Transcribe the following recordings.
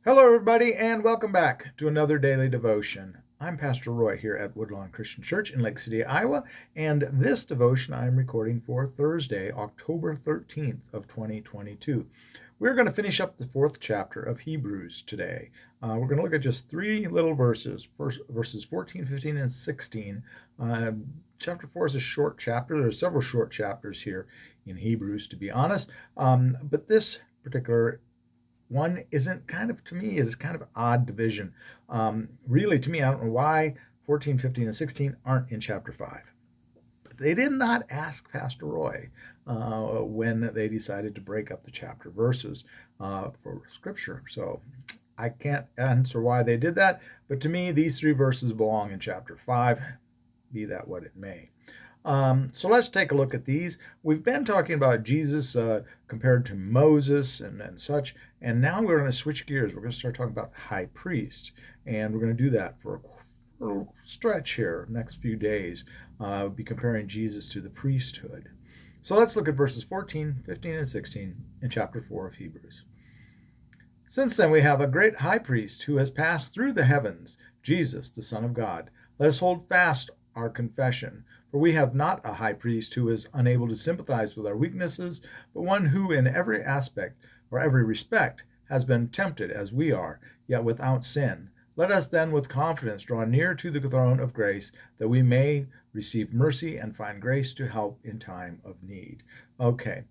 Hello, everybody, and welcome back to another daily devotion. I'm Pastor Roy here at Woodlawn Christian Church in Lake City, Iowa, and this devotion I'm recording for Thursday, October 13th of 2022. We're going to finish up the fourth chapter of Hebrews today. We're going to look at just three little verses, verses 14, 15, and 16. Chapter 4 is a short chapter. There are several short chapters here in Hebrews, to be honest, but this particular one isn't kind of, to me, is kind of odd division. Really, to me, I don't know why 14, 15, and 16 aren't in chapter 5. But they did not ask Pastor Roy when they decided to break up the chapter verses for scripture. So I can't answer why they did that. But to me, these three verses belong in chapter 5, be that what it may. So let's take a look at these. We've been talking about Jesus compared to Moses and such, and now we're going to switch gears. We're going to start talking about the high priest, and we're going to do that for a little stretch here, next few days. We'll be comparing Jesus to the priesthood. So let's look at verses 14, 15, and 16 in chapter 4 of Hebrews. Since then we have a great high priest who has passed through the heavens, Jesus, the Son of God. Let us hold fast our confession. For we have not a high priest who is unable to sympathize with our weaknesses, but one who in every aspect or every respect has been tempted as we are, yet without sin. Let us then with confidence draw near to the throne of grace, that we may receive mercy and find grace to help in time of need. Okay,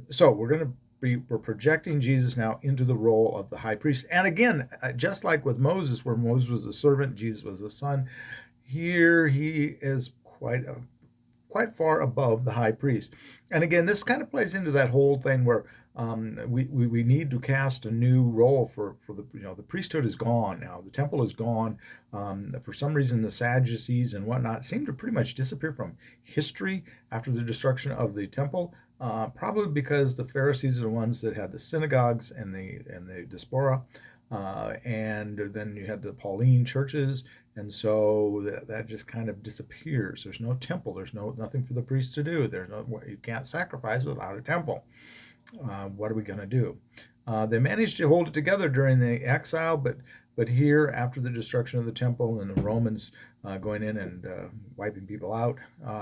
so we're projecting Jesus now into the role of the high priest. And again, just like with Moses, where Moses was a servant, Jesus was a son, here he is quite far above the high priest. And again, this kind of plays into that whole thing where we need to cast a new role for the priesthood is gone now. The temple is gone. For some reason, the Sadducees and whatnot seem to pretty much disappear from history after the destruction of the temple. Probably because the Pharisees are the ones that had the synagogues and the diaspora, and then you had the Pauline churches, and so that just kind of disappears. There's no temple. There's nothing for the priests to do. You can't sacrifice without a temple. What are we going to do? They managed to hold it together during the exile, but here, after the destruction of the temple and the Romans going in and wiping people out,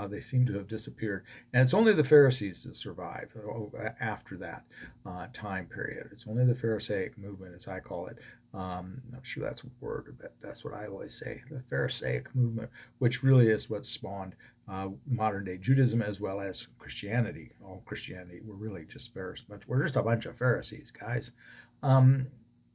they seem to have disappeared. And it's only the Pharisees that survive after that time period. It's only the Pharisaic movement, as I call it. I'm not sure that's a word, but that's what I always say. The Pharisaic movement, which really is what spawned modern day Judaism as well as Christianity. All Christianity, we're really just Pharisees. We're just a bunch of Pharisees, guys.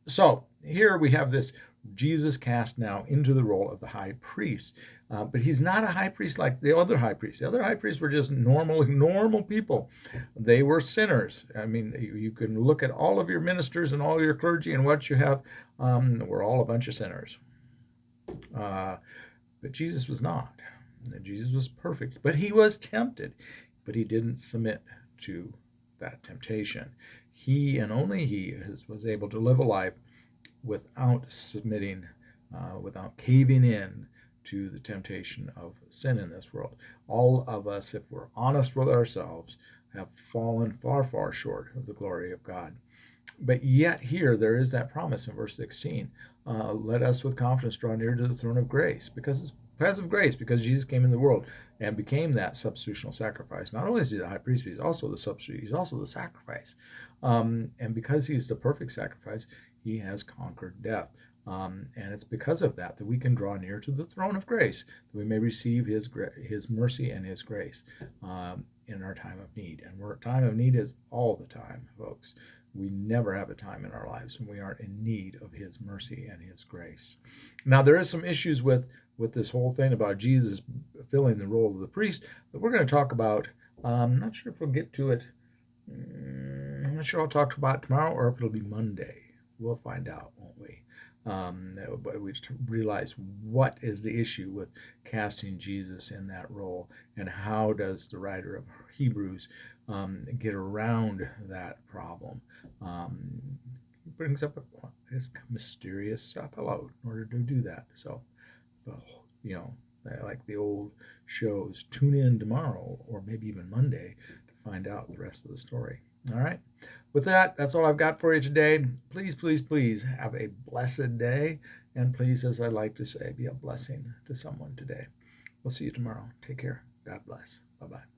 So here we have this Jesus cast now into the role of the high priest. But he's not a high priest like the other high priests. The other high priests were just normal people. They were sinners. I mean, you can look at all of your ministers and all your clergy and what you have. We're all a bunch of sinners. But Jesus was not. Jesus was perfect. But he was tempted. But he didn't submit to that temptation. He and only he was able to live a life without submitting, without caving in to the temptation of sin in this world. All of us, if we're honest with ourselves, have fallen far short of the glory of God. But yet here there is that promise in verse 16. Let us with confidence draw near to the throne of grace, because of grace, because Jesus came in the world and became that substitutional sacrifice. Not only is he the high priest, but he's also the substitute. He's also the sacrifice. And because he's the perfect sacrifice, he has conquered death. And it's because of that we can draw near to the throne of grace, that we may receive his mercy and his grace in our time of need. And our time of need is all the time, folks. We never have a time in our lives when we aren't in need of his mercy and his grace. Now, there is some issues with this whole thing about Jesus filling the role of the priest that we're going to talk about. I'm not sure if we'll get to it. I'm not sure I'll talk about it tomorrow or if it'll be Monday. We'll find out, won't we? But we just realize what is the issue with casting Jesus in that role, and how does the writer of Hebrews get around that problem. He brings up this mysterious fellow in order to do that. So, like the old shows, tune in tomorrow or maybe even Monday to find out the rest of the story. All right. With that, that's all I've got for you today. Please, please, please have a blessed day. And please, as I like to say, be a blessing to someone today. We'll see you tomorrow. Take care. God bless. Bye-bye.